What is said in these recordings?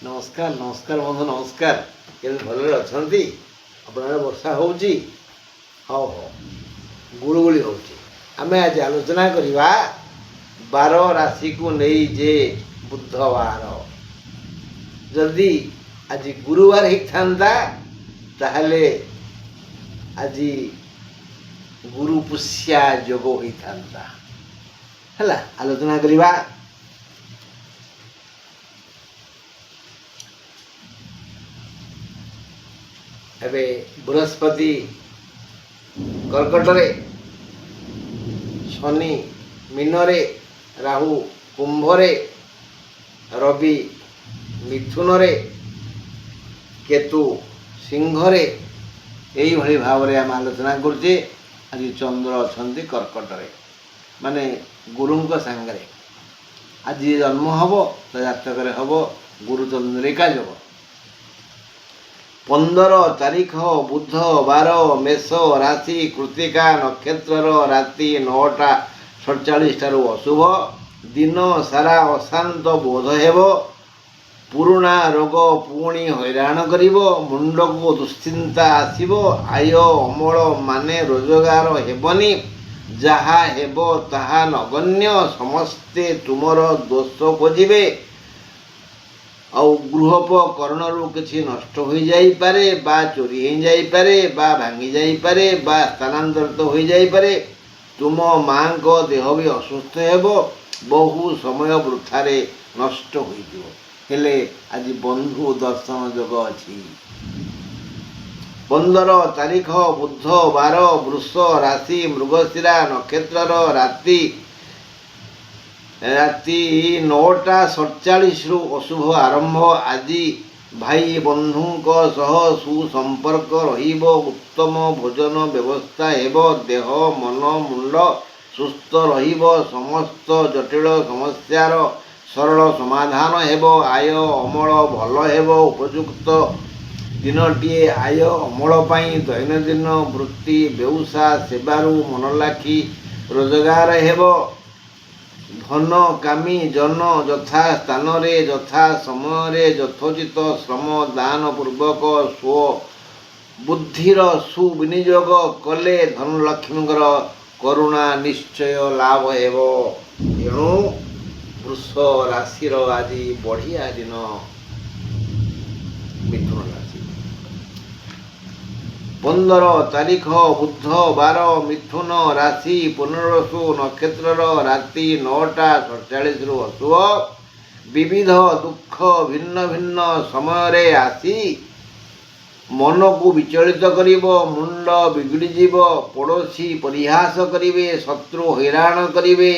ନମସ୍କାର ନମସ୍କାର ବନ୍ଧୁ ନମସ୍କାର। କେମିତି ଭଲରେ ଅଛନ୍ତି? ଆପଣଙ୍କର ବର୍ଷା ହେଉଛି? ହଉ ହଉ, ଗୁଳୁଗୁଳି ହେଉଛି। ଆମେ ଆଜି ଆଲୋଚନା କରିବା ବାର ରାଶିକୁ ନେଇ ଯେ ବୁଧବାର। ଯଦି ଆଜି ଗୁରୁବାର ହେଇଥାନ୍ତା ତାହେଲେ ଆଜି ଗୁରୁ ପୁଷ୍ୟା ଯୋଗ ହୋଇଥାନ୍ତା। ହେଲା, ଆଲୋଚନା କରିବା। ଏବେ ବୃହସ୍ପତି କର୍କଟରେ, ଶନି ମୀନରେ, ରାହୁ କୁମ୍ଭରେ, ରବି ମିଥୁନରେ, କେତୁ ସିଂହରେ, ଏଇଭଳି ଭାବରେ ଆମେ ଆଲୋଚନା କରୁଛେ। ଆଜି ଚନ୍ଦ୍ର ଅଛନ୍ତି କର୍କଟରେ, ମାନେ ଗୁରୁଙ୍କ ସାଙ୍ଗରେ। ଆଜି ଜନ୍ମ ହେବ ତା ଜାତକରେ ହେବ ଗୁରୁ ଚନ୍ଦ୍ରିକା ଯୋଗ। 15 ତାରିଖ ବୁଧବାର, ମେଷ ରାଶି, କୃତ୍ତିକା ନକ୍ଷତ୍ରର ରାତି 9ଟା 47ଟାରୁ ଅଶୁଭ। ଦିନ ସାରା ଅଶାନ୍ତ ବୋଧ ହେବ। ପୁରୁଣା ରୋଗ ପୁଣି ହଇରାଣ କରିବ। ମୁଣ୍ଡକୁ ଦୁଶ୍ଚିନ୍ତା ଆସିବ। ଆୟ ଅମଳ ମାନେ ରୋଜଗାର ହେବନି। ଯାହା ହେବ ତାହା ନଗଣ୍ୟ। ସମସ୍ତେ ତୁମର ଦୋଷ ଖୋଜିବେ। ଆଉ ଗୃହୋପକରଣରୁ କିଛି ନଷ୍ଟ ହୋଇଯାଇପାରେ, ବା ଚୋରି ହୋଇଯାଇପାରେ, ବା ଭାଙ୍ଗି ଯାଇପାରେ, ବା ସ୍ଥାନାନ୍ତରିତ ହୋଇଯାଇପାରେ। ତୁମ ମାଙ୍କ ଦେହ ବି ଅସୁସ୍ଥ ହେବ। ବହୁ ସମୟ ବୃଥାରେ ନଷ୍ଟ ହୋଇଯିବ। ହେଲେ ଆଜି ବନ୍ଧୁ ଦର୍ଶନ ଯୋଗ ଅଛି। 15 ତାରିଖ ବୁଧବାର, ବୃଷ ରାଶି, ମୃଗଶିରା ନକ୍ଷତ୍ରର ରାତି 9ଟା 47ରୁ ଅଶୁଭ ଆରମ୍ଭ। ଆଜି ଭାଇ ବନ୍ଧୁଙ୍କ ସହ ସୁସମ୍ପର୍କ ରହିବ। ଉତ୍ତମ ଭୋଜନ ବ୍ୟବସ୍ଥା ହେବ। ଦେହ ମନ ମୁଣ୍ଡ ସୁସ୍ଥ ରହିବ। ସମସ୍ତ ଜଟିଳ ସମସ୍ୟାର ସରଳ ସମାଧାନ ହେବ। ଆୟ ଅମଳ ଭଲ ହେବ। ଉପଯୁକ୍ତ ଦିନଟିଏ ଆୟ ଅମଳ ପାଇଁ। ଦୈନନ୍ଦିନ ବୃତ୍ତି ବେଉସା ସେବାରୁ ମନଲାଖି ରୋଜଗାର ହେବ। ଧନ କାମୀ ଜନ ଯଥା ସ୍ଥାନରେ ଯଥା ସମୟରେ ଯଥୋଚିତ ଶ୍ରମ ଦାନ ପୂର୍ବକ ସ୍ୱବୁଦ୍ଧିର ସୁବିନିଯୋଗ କଲେ ଧନଲକ୍ଷ୍ମୀଙ୍କର କରୁଣା ନିଶ୍ଚୟ ଲାଭ ହେବ। ଏଣୁ ବୃଷ ରାଶିର ଆଜି ବଢ଼ିଆ ଦିନ। ମିଥୁନ ରାଶି 15 ତାରିଖ ବୁଧବାର, ମିଥୁନ ରାଶି, ପୁନର୍ବସୁ ନକ୍ଷତ୍ରର ରାତି 9ଟା 47ରୁ ଅଶୁଭ। ବିବିଧ ଦୁଃଖ ଭିନ୍ନ ଭିନ୍ନ ସମୟରେ ଆସି ମନକୁ ବିଚଳିତ କରିବ। ମୁଣ୍ଡ ବିଗିଡ଼ିଯିବ। ପଡ଼ୋଶୀ ପରିହାସ କରିବେ। ଶତ୍ରୁ ହଇରାଣ କରିବେ।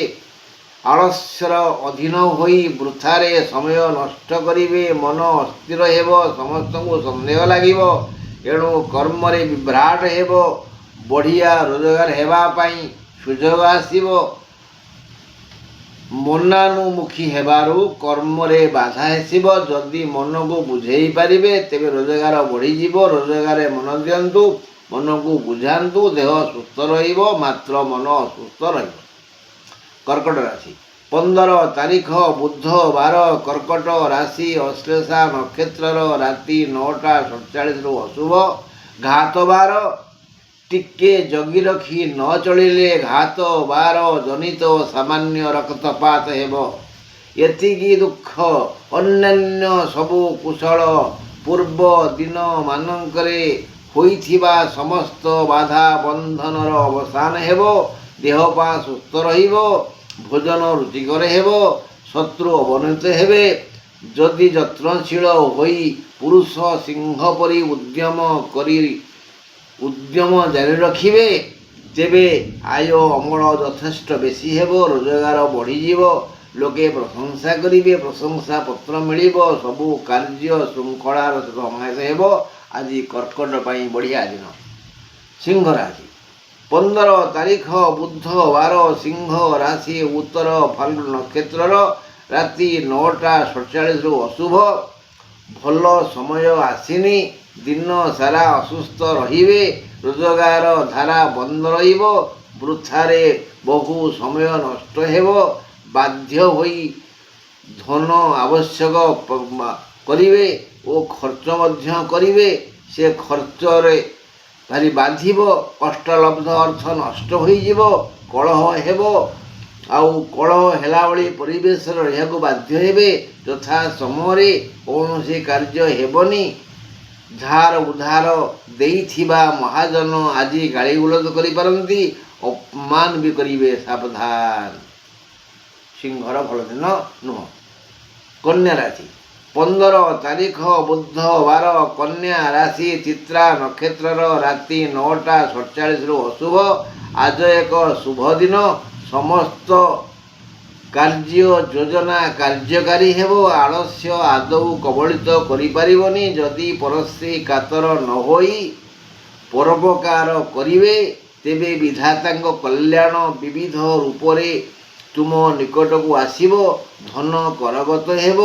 ଆଳସ୍ୟର ଅଧୀନ ହୋଇ ବୃଥାରେ ସମୟ ନଷ୍ଟ କରିବେ। ମନ ଅସ୍ଥିର ହେବ। ସମସ୍ତଙ୍କୁ ସନ୍ଦେହ ଲାଗିବ। ଏଣୁ କର୍ମରେ ବିଭ୍ରାଟ ହେବ। ବଢ଼ିଆ ରୋଜଗାର ହେବା ପାଇଁ ସୁଯୋଗ ଆସିବ। ମନାନୁମୁଖୀ ହେବାରୁ କର୍ମରେ ବାଧା ଆସିବ। ଯଦି ମନକୁ ବୁଝେଇ ପାରିବେ ତେବେ ରୋଜଗାର ବଢ଼ିଯିବ। ରୋଜଗାରରେ ମନ ଦିଅନ୍ତୁ। ମନକୁ ବୁଝାନ୍ତୁ। ଦେହ ସୁସ୍ଥ ରହିବ, ମାତ୍ର ମନ ଅସୁସ୍ଥ ରହିବ। କର୍କଟ ରାଶି 15 ତାରିଖ ବୁଧବାର, କର୍କଟ ରାଶି, ଅଶ୍ଳେଷା ନକ୍ଷତ୍ରର ରାତି 9ଟା 47ରୁ ଅଶୁଭ। ଘାତ ବାର। ଟିକେ ଜଗି ରଖି ନ ଚଳିଲେ ଘାତ ବାର ଜନିତ ସାମାନ୍ୟ ରକ୍ତପାତ ହେବ। ଏତିକି ଦୁଃଖ। ଅନ୍ୟାନ୍ୟ ସବୁ କୁଶଳ। ପୂର୍ବ ଦିନମାନଙ୍କରେ ହୋଇଥିବା ସମସ୍ତ ବାଧା ବନ୍ଧନର ଅବସାନ ହେବ। ଦେହପା ସୁସ୍ଥ ରହିବ। ଭୋଜନ ରୁଚିକର ହେବ। ଶତ୍ରୁ ଅବନତ ହେବେ। ଯଦି ଯତ୍ନଶୀଳ ହୋଇ ପୁରୁଷ ସିଂହ ପରି ଉଦ୍ୟମ ଜାରି ରଖିବେ ତେବେ ଆୟ ଅମଳ ଯଥେଷ୍ଟ ବେଶୀ ହେବ। ରୋଜଗାର ବଢ଼ିଯିବ। ଲୋକେ ପ୍ରଶଂସା କରିବେ। ପ୍ରଶଂସା ପତ୍ର ମିଳିବ। ସବୁ କାର୍ଯ୍ୟ ଶୃଙ୍ଖଳାର ସମାବେଶ ହେବ। ଆଜି କର୍କଟ ପାଇଁ ବଢ଼ିଆ ଦିନ। ସିଂହ ରାଶି 15 ତାରିଖ ବୁଧବାର, ସିଂହ ରାଶି, ଉତ୍ତର ଫାଲ୍ଗୁ ନକ୍ଷତ୍ରର ରାତି 9ଟା 47ରୁ ଅଶୁଭ। ଭଲ ସମୟ ଆସିନି। ଦିନ ସାରା ଅସୁସ୍ଥ ରହିବେ। ରୋଜଗାର ଧାରା ବନ୍ଦ ରହିବ। ବୃଥାରେ ବହୁ ସମୟ ନଷ୍ଟ ହେବ। ବାଧ୍ୟ ହୋଇ ଧନ ଆବଶ୍ୟକ କରିବେ ଓ ଖର୍ଚ୍ଚ ମଧ୍ୟ କରିବେ। ସେ ଖର୍ଚ୍ଚରେ ଭାରି ବାଧିବ, କଷ୍ଟଲବ୍ଧ ଅର୍ଥ ନଷ୍ଟ ହୋଇଯିବ, କଳହ ହେବ। ଆଉ କଳହ ହେଲା ଭଳି ପରିବେଶରେ ରହିବାକୁ ବାଧ୍ୟ ହେବେ। ଯଥା ସମୟରେ କୌଣସି କାର୍ଯ୍ୟ ହେବନି। ଧାର ଉଧାର ଦେଇଥିବା ମହାଜନ ଆଜି ଗାଳିଗୁଲଜ କରିପାରନ୍ତି, ଅପମାନ ବି କରିବେ। ସାବଧାନ, ସିଂହର ଭଲ ଦିନ ନୁହଁ। କନ୍ୟା ରାଶି 15 ତାରିଖ ବୁଧବାର, କନ୍ୟା ରାଶି ଚିତ୍ରା ନକ୍ଷତ୍ରର ରାତି 9ଟା 47ରୁ ଅଶୁଭ। ଆଜ ଏକ ଶୁଭ ଦିନ। ସମସ୍ତ କାର୍ଯ୍ୟ ଯୋଜନା କାର୍ଯ୍ୟକାରୀ ହେବ। ଆଳସ୍ୟ ଆଦୌ କବଳିତ କରିପାରିବନି। ଯଦି ପରଶ୍ରୀ କାତର ନ ହୋଇ ପରୋପକାର କରିବେ, ତେବେ ବିଧାତାଙ୍କ କଲ୍ୟାଣ ବିବିଧ ରୂପରେ ତୁମ ନିକଟକୁ ଆସିବ। ଧନ କରଗତ ହେବ।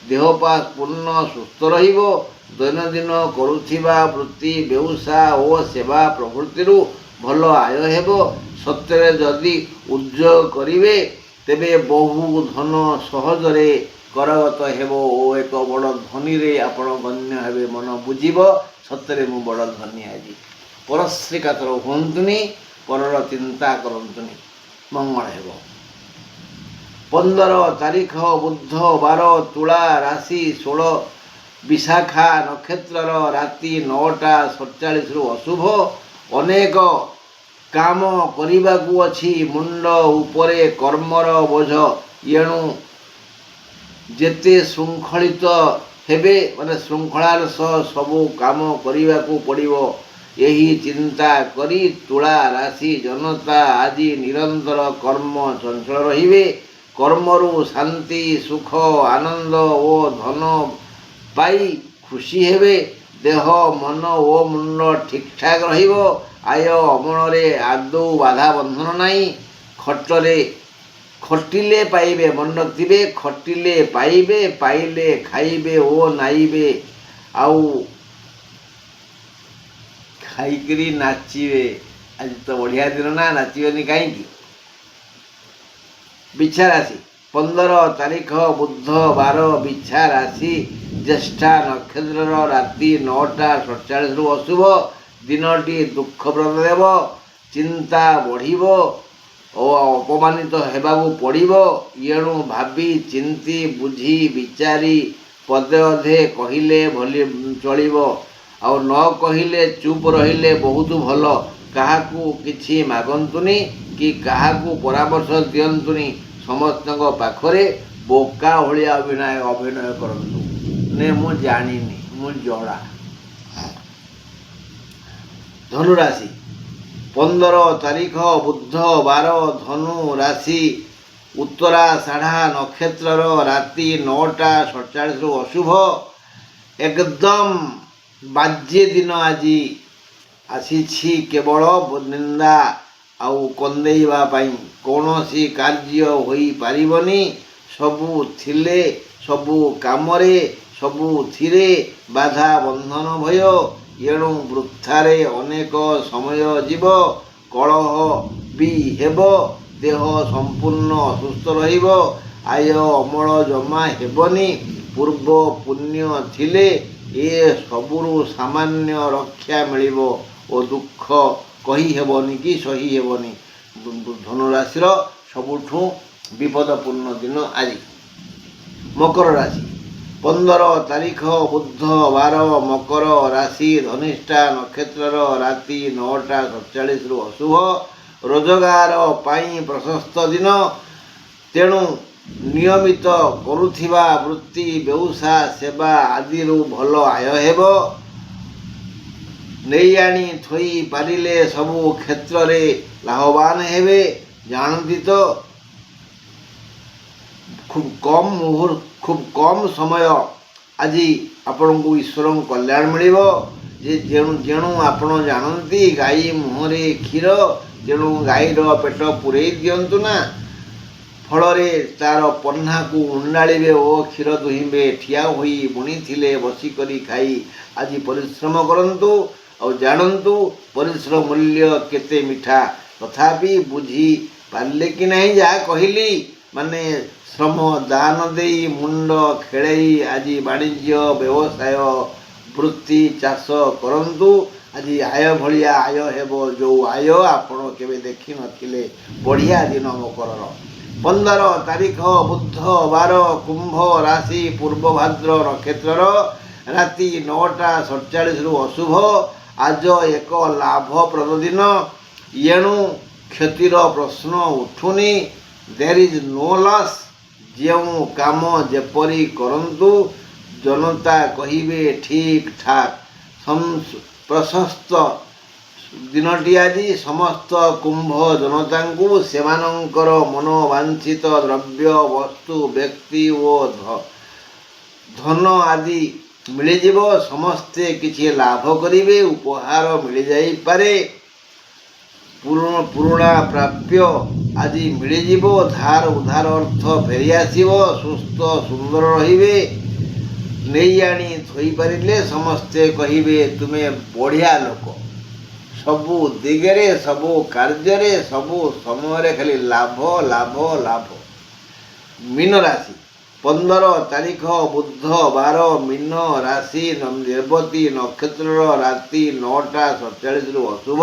ଦେହପା ପୂର୍ଣ୍ଣ ସୁସ୍ଥ ରହିବ। ଦୈନନ୍ଦିନ କରୁଥିବା ବୃତ୍ତି, ବ୍ୟବସାୟ ଓ ସେବା ପ୍ରଭୃତିରୁ ଭଲ ଆୟ ହେବ। ସତ୍ୟରେ ଯଦି ଉଦ୍ଯୋଗ କରିବେ, ତେବେ ବହୁ ଧନ ସହଜରେ କରଗତ ହେବ ଓ ଏକ ବଡ଼ ଧନୀରେ ଆପଣ ଗଣ୍ୟ ହେବେ। ମନ ବୁଝିବ, ସତରେ ମୁଁ ବଡ଼ ଧନୀ ଆଜି। ପରଶ୍ରୀ କାତର ହୁଅନ୍ତୁନି, ପରର ଚିନ୍ତା କରନ୍ତୁନି, ମଙ୍ଗଳ ହେବ। 15 ତାରିଖ ବୁଧବାର, ତୁଳା ରାଶି 16 ବିଶାଖା ନକ୍ଷତ୍ରର ରାତି 9ଟା 47ରୁ ଅଶୁଭ। ଅନେକ କାମ କରିବାକୁ ଅଛି। ମୁଣ୍ଡ ଉପରେ କର୍ମର ବୋଝ। ଏଣୁ ଯେତେ ଶୃଙ୍ଖଳିତ ହେବେ, ଶୃଙ୍ଖଳାର ସହ ସବୁ କାମ କରିବାକୁ ପଡ଼ିବ। ଏହି ଚିନ୍ତା କରି ତୁଳା ରାଶି ଜନତା ଆଜି ନିରନ୍ତର କର୍ମ ଚଞ୍ଚଳ ରହିବେ। କର୍ମରୁ ଶାନ୍ତି, ସୁଖ, ଆନନ୍ଦ ଓ ଧନ ପାଇ ଖୁସି ହେବେ। ଦେହ, ମନ ଓ ମୁଣ୍ଡ ଠିକ୍ଠାକ୍ ରହିବ। ଆୟ ଅମଳରେ ଆଦୌ ବାଧା ବନ୍ଧନ ନାହିଁ। ଖଟିଲେ ପାଇବେ, ମନେ ରଖିଥିବେ, ଖଟିଲେ ପାଇବେ, ପାଇଲେ ଖାଇବେ ଓ ନାଇବେ, ଆଉ ଖାଇକିରି ନାଚିବେ। ଆଜି ତ ବଢ଼ିଆ ଦିନ ନା, ନାଚିବେନି କାହିଁକି? ବିଛା ରାଶି 15 ତାରିଖ ବୁଧବାର, ବିଛା ରାଶି ଜ୍ୟେଷ୍ଠା ନକ୍ଷତ୍ରର ରାତି 9ଟା 47ରୁ ଅଶୁଭ। ଦିନଟି ଦୁଃଖପ୍ରଦ ଦେବ। ଚିନ୍ତା ବଢ଼ିବ ଓ ଅପମାନିତ ହେବାକୁ ପଡ଼ିବ। ଏଣୁ ଭାବି ଚିନ୍ତି ବୁଝି ବିଚାରି ପଦେ ଅଧେ କହିଲେ ଚଳିବ, ଆଉ ନ କହିଲେ ଚୁପ୍ ରହିଲେ ବହୁତ ଭଲ। କାହାକୁ କିଛି ମାଗନ୍ତୁନି କି କାହାକୁ ପରାମର୍ଶ ଦିଅନ୍ତୁନି। ସମସ୍ତଙ୍କ ପାଖରେ ବୋକା ଭଳିଆ ଅଭିନୟ କରନ୍ତୁ। ମୁଁ ଜାଣିନି, ମୁଁ ଜଡ଼ା। ଧନୁରାଶି 15 ତାରିଖ ବୁଧବାର, ଧନୁ ରାଶି ଉତ୍ତରାଷାଢ଼ା ନକ୍ଷତ୍ରର ରାତି 9ଟା 47ରୁ ଅଶୁଭ। ଏକଦମ ବାଜେ ଦିନ ଆଜି। ଆସିଛି କେବଳ ନିନ୍ଦା ଆଉ କନ୍ଦେଇବା ପାଇଁ। କୌଣସି କାର୍ଯ୍ୟ ହୋଇପାରିବନି। ସବୁ କାମରେ ସବୁଥିରେ ବାଧା ବନ୍ଧନ ଭୟ। ଏଣୁ ବୃଥାରେ ଅନେକ ସମୟ ଯିବ। କଳହ ବି ହେବ। ଦେହ ସମ୍ପୂର୍ଣ୍ଣ ଅସୁସ୍ଥ ରହିବ। ଆୟ ଅମଳ ଜମା ହେବନି। ପୂର୍ବ ପୁଣ୍ୟ ଥିଲେ ଏ ସବୁରୁ ସାମାନ୍ୟ ରକ୍ଷା ମିଳିବ ଓ ଦୁଃଖ କହି ହେବନି କି ସହି ହେବନି। ଧନୁରାଶିର ସବୁଠୁ ବିପଦପୂର୍ଣ୍ଣ ଦିନ ଆଜି। ମକର ରାଶି 15 ତାରିଖ ବୁଧବାର, ମକର ରାଶି ଧନିଷ୍ଠା ନକ୍ଷତ୍ରର ରାତି 9ଟା 47ରୁ ଅଶୁଭ। ରୋଜଗାର ପାଇଁ ପ୍ରଶସ୍ତ ଦିନ। ତେଣୁ ନିୟମିତ କରୁଥିବା ବୃତ୍ତି, ବ୍ୟବସାୟ, ସେବା ଆଦିରୁ ଭଲ ଆୟ ହେବ। ନେଇ ଆଣି ଥୋଇ ପାରିଲେ ସବୁ କ୍ଷେତ୍ରରେ ଲାଭବାନ ହେବେ। ଜାଣନ୍ତି ତ, ଖୁବ୍ କମ୍ ସମୟ ଆଜି ଆପଣଙ୍କୁ ଈଶ୍ୱରଙ୍କ କଲ୍ୟାଣ ମିଳିବ। ଯେଣୁ ଆପଣ ଜାଣନ୍ତି ଗାଈ ମୁହଁରେ କ୍ଷୀର, ତେଣୁ ଗାଈର ପେଟ ପୂରେଇ ଦିଅନ୍ତୁ ନା। ଫଳରେ ତାର ପହ୍ନାକୁ ଉଣ୍ଡାଳିବେ ଓ କ୍ଷୀର ଦୁହିଁବେ। ଠିଆ ହୋଇ ବୁଣିଥିଲେ ବସିକରି ଖାଇ ଆଜି ପରିଶ୍ରମ କରନ୍ତୁ। ଆଉ ଜାଣନ୍ତୁ ପରିଶ୍ରମ ମୂଲ୍ୟ କେତେ ମିଠା। ତଥାପି ବୁଝି ପାରିଲେ କି ନାହିଁ ଯାହା କହିଲି? ମାନେ ଶ୍ରମ ଦାନ ଦେଇ ମୁଣ୍ଡ ଖେଳେଇ ଆଜି ବାଣିଜ୍ୟ ବ୍ୟବସାୟ ବୃତ୍ତି ଚାଷ କରନ୍ତୁ। ଆଜି ଆୟ ଭଳିଆ ଆୟ ହେବ, ଯେଉଁ ଆୟ ଆପଣ କେବେ ଦେଖିନଥିଲେ। ବଢ଼ିଆ ଦିନ ମକରର 15 ତାରିଖ ବୁଧବାର, କୁମ୍ଭ ରାଶି, ପୂର୍ବଭାଦ୍ର ନକ୍ଷତ୍ରର ରାତି 9ଟା 47ରୁ ଅଶୁଭ। ଆଜ ଏକ ଲାଭପ୍ରଦ ଦିନ, ଏଣୁ କ୍ଷତିର ପ୍ରଶ୍ନ ଉଠୁନି। There is no loss. ଯେଉଁ କାମ ଯେପରି କରନ୍ତୁ, ଜନତା କହିବେ ଠିକ୍ ଠାକ୍। ପ୍ରଶସ୍ତ ଦିନଟି ଆଜି। ସମସ୍ତ କୁମ୍ଭ ଜନତାଙ୍କୁ ସେମାନଙ୍କର ମନୋବାଞ୍ଛିତ ଦ୍ରବ୍ୟ, ବସ୍ତୁ, ବ୍ୟକ୍ତି ଓ ଧନ ଆଦି ମିଳିଯିବ। ସମସ୍ତେ କିଛି ଲାଭ କରିବେ। ଉପହାର ମିଳିଯାଇପାରେ। ପୁରୁଣା ପ୍ରାପ୍ୟ ଆଜି ମିଳିଯିବ। ଧାର ଉଧାର ଅର୍ଥ ଫେରିଆସିବ। ସୁସ୍ଥ ସୁନ୍ଦର ରହିବେ। ନେଇ ଆଣି ଥୋଇପାରିଲେ ସମସ୍ତେ କହିବେ ତୁମେ ବଢ଼ିଆ ଲୋକ। ସବୁ ଦିଗରେ, ସବୁ କାର୍ଯ୍ୟରେ, ସବୁ ସମୟରେ ଖାଲି ଲାଭ ଲାଭ ଲାଭ। ମୀନ ରାଶି 15 ତାରିଖ ବୁଧବାର, ମୀନ ରାଶି, ରେବତୀ ନକ୍ଷତ୍ରର ରାତି 9ଟା 47ରୁ ଅଶୁଭ।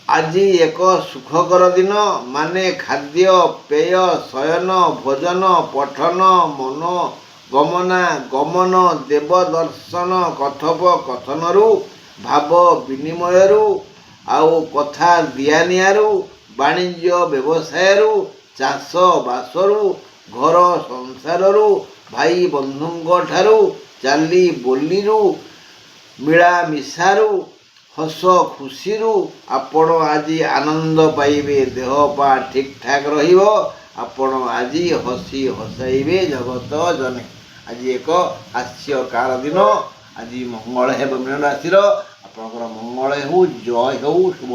ଆଜି ଏକ ସୁଖକର ଦିନ, ମାନେ ଖାଦ୍ୟ ପେୟ, ଶୟନ ଭୋଜନ, ପଠନ ଗମନ, ଦେବ ଦର୍ଶନ, କଥୋପକଥନରୁ, ଭାବ ବିନିମୟରୁ, ଆଉ କଥା ଦିଆନିଆରୁ, ବାଣିଜ୍ୟ ବ୍ୟବସାୟରୁ, ଚାଷ ବାସରୁ, ଘର ସଂସାରରୁ, ଭାଇ ବନ୍ଧୁଙ୍କଠାରୁ, ଚାଲି ବୋଲିରୁ, ମିଳାମିଶାରୁ, ହସ ଖୁସିରୁ ଆପଣ ଆଜି ଆନନ୍ଦ ପାଇବେ। ଦେହ ପା ଠିକ୍ ଠାକ୍ ରହିବ। ଆପଣ ଆଜି ହସି ହସାଇବେ ଜଗତ ଜନେ। ଆଜି ଏକ ହାସ୍ୟକାର ଦିନ। ଆଜି ମଙ୍ଗଳ ହେବ ମୀନ ରାଶିର। ଆପଣଙ୍କର ମଙ୍ଗଳ ହେଉ, ଜୟ ହେଉ, ଶୁଭ।